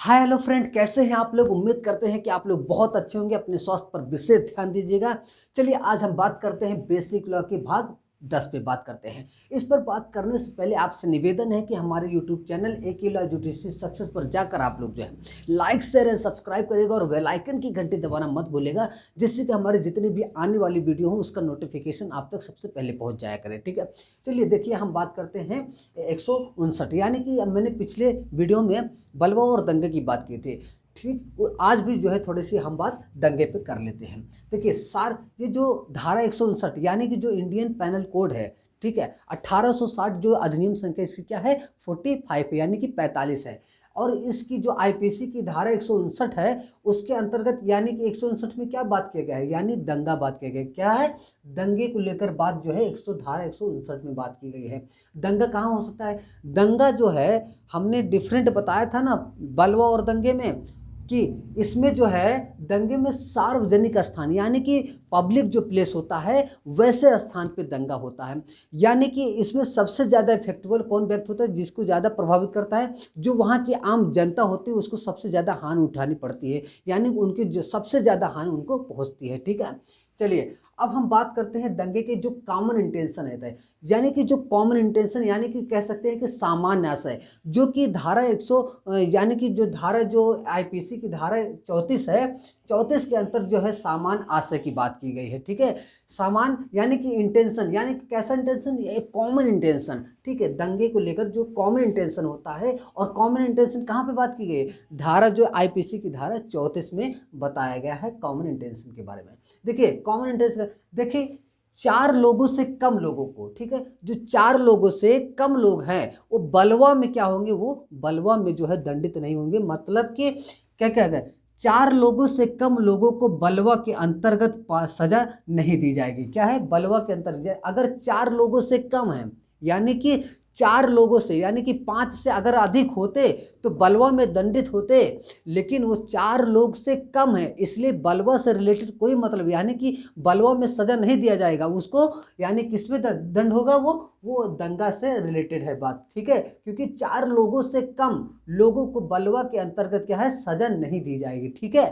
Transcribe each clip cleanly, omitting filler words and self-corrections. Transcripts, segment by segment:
Hi hello friend, कैसे हैं आप लोग। उम्मीद करते हैं कि आप लोग बहुत अच्छे होंगे। अपने स्वास्थ्य पर विशेष ध्यान दीजिएगा। चलिए आज हम बात करते हैं बेसिक लॉ के भाग 10 पे बात करते हैं। इस पर बात करने से पहले आपसे निवेदन है कि हमारे यूट्यूब चैनल एक लॉ यूटीसी सक्सेस पर जाकर आप लोग जो है लाइक शेयर एंड सब्सक्राइब करिएगा और बेल आइकन की घंटी दबाना मत भूलिएगा, जिससे कि हमारे जितनी भी आने वाली वीडियो हो उसका नोटिफिकेशन आप तक सबसे पहले पहुंच जाया करे। ठीक है, चलिए देखिए हम बात करते हैं 159, यानी कि अब मैंने पिछले वीडियो में बलवा और दंगे की बात की थी। ठीक, आज भी जो है थोड़ी सी हम बात दंगे पे कर लेते हैं। देखिए सार ये जो धारा 159 यानी कि जो इंडियन पैनल कोड है, ठीक है, 1860 जो अधिनियम संख्या इसकी क्या है 45 यानी कि 45 है। और इसकी जो आईपीसी की धारा 159 है उसके अंतर्गत यानी कि 159 में क्या बात किया गया है, यानी दंगा बात किया गया है। क्या है, दंगे को लेकर बात जो है धारा 159 में बात की गई है। दंगा कहाँ हो सकता है, दंगा जो है हमने डिफरेंट बताया था ना बलवा और दंगे में, कि इसमें जो है दंगे में सार्वजनिक स्थान यानी कि पब्लिक जो प्लेस होता है वैसे स्थान पे दंगा होता है। यानी कि इसमें सबसे ज़्यादा इफेक्टिबल कौन व्यक्ति होता है, जिसको ज़्यादा प्रभावित करता है, जो वहाँ की आम जनता होती है उसको सबसे ज़्यादा हानि उठानी पड़ती है, यानी उनकी जो सबसे ज़्यादा हानि उनको पहुँचती है। ठीक है, चलिए अब हम बात करते हैं दंगे के जो कॉमन इंटेंशन रहता है, यानी कि जो कॉमन इंटेंशन यानी कि कह सकते हैं कि सामान्य आशय, जो कि धारा 100 यानी कि जो धारा जो आईपीसी की धारा 34 है, 34 के अंतर जो है सामान्य आशय की बात की गई है। ठीक है, सामान्य यानी कि इंटेंशन, यानी कि कैसा इंटेंशन, एक कॉमन इंटेंशन। ठीक है, दंगे को लेकर जो कॉमन इंटेंशन होता है, और कॉमन इंटेंशन कहाँ पे बात की गई है, धारा जो आईपीसी की धारा 34 में बताया गया है कॉमन इंटेंशन के बारे में। देखिए कॉमन इंटेंशन, देखिए 4 लोगों से कम लोगों को, ठीक है, जो 4 लोगों से कम लोग हैं वो बलवा में क्या होंगे, वो बलवा में जो है दंडित नहीं होंगे। मतलब कि क्या क्या है, 4 लोगों से कम लोगों को बलवा के अंतर्गत सजा नहीं दी जाएगी। क्या है, बलवा के अंतर्गत अगर 4 लोगों से कम है, यानी कि 4 लोगों से, यानी कि 5 से अगर अधिक होते तो बलवा में दंडित होते, लेकिन वो 4 लोग से कम है, इसलिए बलवा से रिलेटेड कोई मतलब, यानी कि बलवा में सजा नहीं दिया जाएगा उसको, यानी किसमें दंड होगा, वो दंगा से रिलेटेड है बात। ठीक है, क्योंकि 4 लोगों से कम लोगों को बलवा के अंतर्गत क्या है, सजा नहीं दी जाएगी। ठीक है,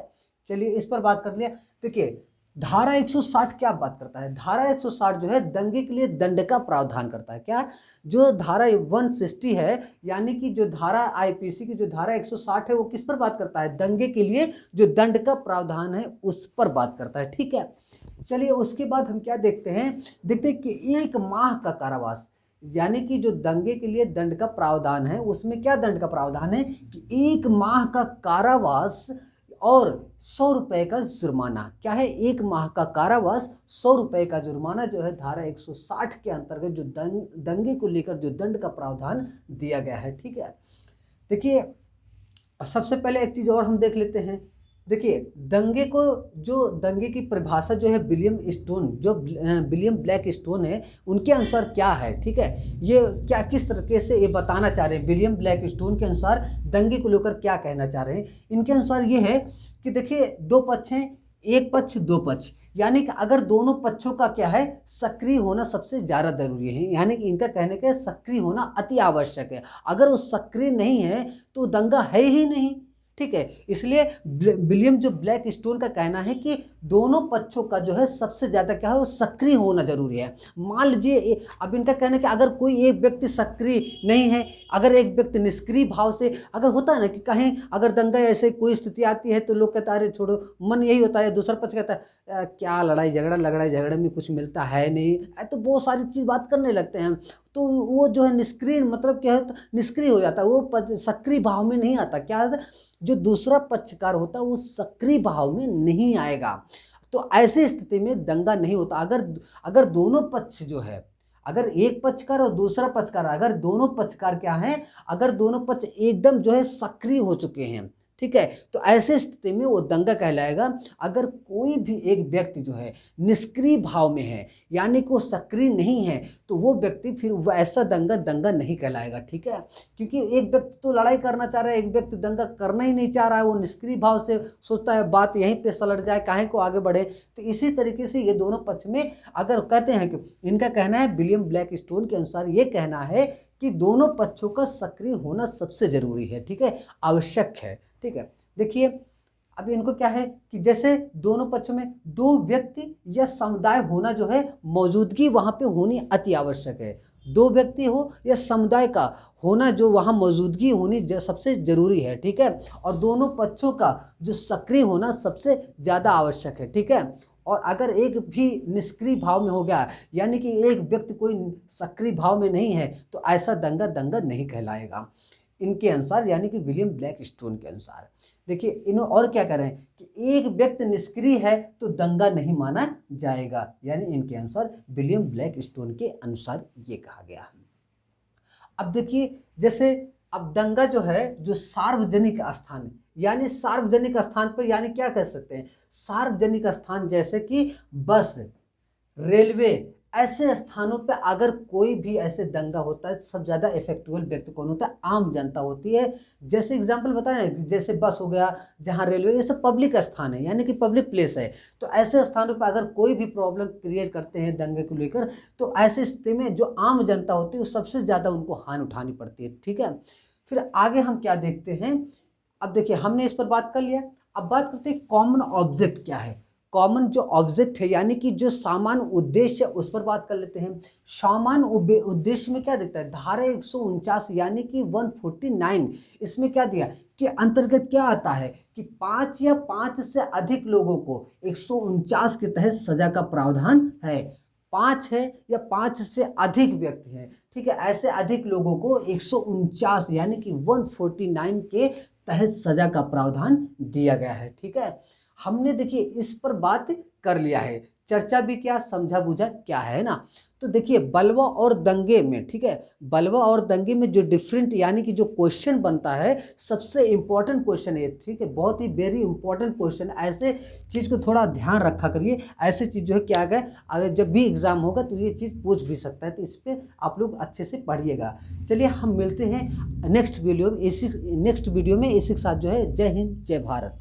चलिए इस पर बात कर लिया। देखिए धारा 160 क्या बात करता है, धारा 160 जो है दंगे के लिए दंड का प्रावधान करता है। क्या, जो धारा 160 है, यानी कि जो धारा आईपीसी की जो धारा 160 है वो किस पर बात करता है, दंगे के लिए जो दंड का प्रावधान है उस पर बात करता है। ठीक है, चलिए उसके बाद हम क्या देखते हैं कि 1 माह का कारावास, यानी कि जो दंगे के लिए दंड का प्रावधान है उसमें क्या दंड का प्रावधान है कि 1 माह का कारावास और 100 रुपए का जुर्माना। क्या है, 1 माह का कारावास, 100 रुपए का जुर्माना जो है धारा 160 के अंतर्गत जो दंगे को लेकर जो दंड का प्रावधान दिया गया है। ठीक है, देखिए सबसे पहले एक चीज और हम देख लेते हैं। देखिए दंगे को, जो दंगे की परिभाषा जो है विलियम स्टोन, जो विलियम ब्लैक स्टोन है, उनके अनुसार क्या है। ठीक है, ये क्या किस तरीके से ये बताना चाह रहे हैं, विलियम ब्लैक स्टोन के अनुसार दंगे को लेकर क्या कहना चाह रहे हैं। इनके अनुसार ये है कि देखिए 2 पक्ष हैं, एक पक्ष 2 पक्ष, यानी कि अगर दोनों पक्षों का क्या है सक्रिय होना सबसे ज़्यादा जरूरी है, यानी कि इनका कहने का सक्रिय होना अति आवश्यक है। अगर वो सक्रिय नहीं है तो दंगा है ही नहीं। ठीक है, इसलिए विलियम जो ब्लैक स्टोन का कहना है कि दोनों पक्षों का जो है सबसे ज़्यादा क्या है वो सक्रिय होना जरूरी है। मान लीजिए अब इनका कहना है कि अगर कोई एक व्यक्ति सक्रिय नहीं है, अगर एक व्यक्ति निष्क्रिय भाव से, अगर होता है ना कि कहीं अगर दंगा ऐसे कोई स्थिति आती है तो लोग कहता है अरे छोड़ो, मन यही होता है, दूसरा पक्ष कहता है क्या लड़ाई झगड़े में कुछ मिलता है नहीं, तो बहुत सारी चीज़ बात करने लगते हैं, तो वो जो है निष्क्रिय, मतलब क्या है, निष्क्रिय हो जाता है, वो सक्रिय भाव में नहीं आता। क्या, जो दूसरा पक्षकार होता है वो सक्रिय भाव में नहीं आएगा, तो ऐसी स्थिति में दंगा नहीं होता। अगर दोनों पक्ष जो है, अगर एक पक्षकार और दूसरा पक्षकार, अगर दोनों पक्षकार क्या हैं, अगर दोनों पक्ष एकदम जो है सक्रिय हो चुके हैं, ठीक है, तो ऐसे स्थिति में वो दंगा कहलाएगा। अगर कोई भी एक व्यक्ति जो है निष्क्रिय भाव में है, यानी कि वो सक्रिय नहीं है, तो वो व्यक्ति फिर वैसा दंगा नहीं कहलाएगा। ठीक है, क्योंकि एक व्यक्ति तो लड़ाई करना चाह रहा है, एक व्यक्ति दंगा करना ही नहीं चाह रहा है, वो निष्क्रिय भाव से सोचता है बात यहीं पे सलट जाए, काहे को आगे बढ़े। तो इसी तरीके से ये दोनों पक्ष में अगर कहते हैं कि इनका कहना है, विलियम ब्लैक स्टोन के अनुसार ये कहना है कि दोनों पक्षों का सक्रिय होना सबसे ज़रूरी है, ठीक है, आवश्यक है, ठीक है। देखिए अब इनको क्या है कि जैसे दोनों पक्षों में दो व्यक्ति या समुदाय होना जो है, मौजूदगी वहाँ पे होनी अति आवश्यक है। दो व्यक्ति हो या समुदाय का होना जो वहाँ मौजूदगी होनी सबसे ज़रूरी है, ठीक है। और दोनों पक्षों का जो सक्रिय होना सबसे ज़्यादा आवश्यक है, ठीक है। और अगर एक भी निष्क्रिय भाव में हो गया, यानी कि एक व्यक्ति कोई सक्रिय भाव में नहीं है, तो ऐसा दंगा दंगा नहीं कहलाएगा इनके अनुसार, यानी कि विलियम ब्लैकस्टोन के अनुसार। देखिए इन और क्या कह रहे हैं कि एक व्यक्ति निष्क्रिय है तो दंगा नहीं माना जाएगा, यानी इनके अनुसार, विलियम ब्लैकस्टोन के अनुसार ये कहा गया है। अब देखिए जैसे अब दंगा जो है जो सार्वजनिक स्थान है, यानी सार्वजनिक स्थान पर, यानी क्या कह सकते हैं, सार्वजनिक स्थान जैसे कि बस, रेलवे, ऐसे स्थानों पे अगर कोई भी ऐसे दंगा होता है, सब ज़्यादा इफेक्टिव व्यक्ति कौन होता है, आम जनता होती है। जैसे एग्जांपल बताएं, जैसे बस हो गया, जहाँ रेलवे, ये सब पब्लिक स्थान है, यानी कि पब्लिक प्लेस है। तो ऐसे स्थानों पर अगर कोई भी प्रॉब्लम क्रिएट करते हैं दंगे को लेकर, तो ऐसी स्थिति में जो आम जनता होती है वो सबसे ज़्यादा उनको हानि उठानी पड़ती है, ठीक है। फिर आगे हम क्या देखते हैं, अब देखिए हमने इस पर बात कर लिया, अब बात करते हैं कॉमन ऑब्जेक्ट क्या है। कॉमन जो ऑब्जेक्ट है, यानी कि जो सामान्य उद्देश्य है, उस पर बात कर लेते हैं। सामान्य उद्देश्य में क्या दिखता है, धारा 149 यानी कि 149, इसमें क्या दिया कि अंतर्गत क्या आता है कि 5 या 5 से अधिक लोगों को 149 के तहत सजा का प्रावधान है। 5 है या 5 से अधिक व्यक्ति हैं, ठीक है, ऐसे अधिक लोगों को 149 यानी कि 149 के तहत सजा का प्रावधान दिया गया है, ठीक है। हमने देखिए इस पर बात कर लिया है, चर्चा भी क्या, समझा बूझा क्या है ना। तो देखिए बलवा और दंगे में, ठीक है, बलवा और दंगे में जो डिफरेंट, यानी कि जो क्वेश्चन बनता है, सबसे इंपॉर्टेंट क्वेश्चन है, ठीक है, बहुत ही वेरी इंपॉर्टेंट क्वेश्चन। ऐसे चीज़ को थोड़ा ध्यान रखा करिए, ऐसे चीज़ जो है क्या है, अगर जब भी एग्जाम होगा तो ये चीज़ पूछ भी सकता है, तो इस पर आप लोग अच्छे से पढ़िएगा। चलिए हम मिलते हैं नेक्स्ट वीडियो में, इसी के साथ जो है, जय हिंद जय भारत।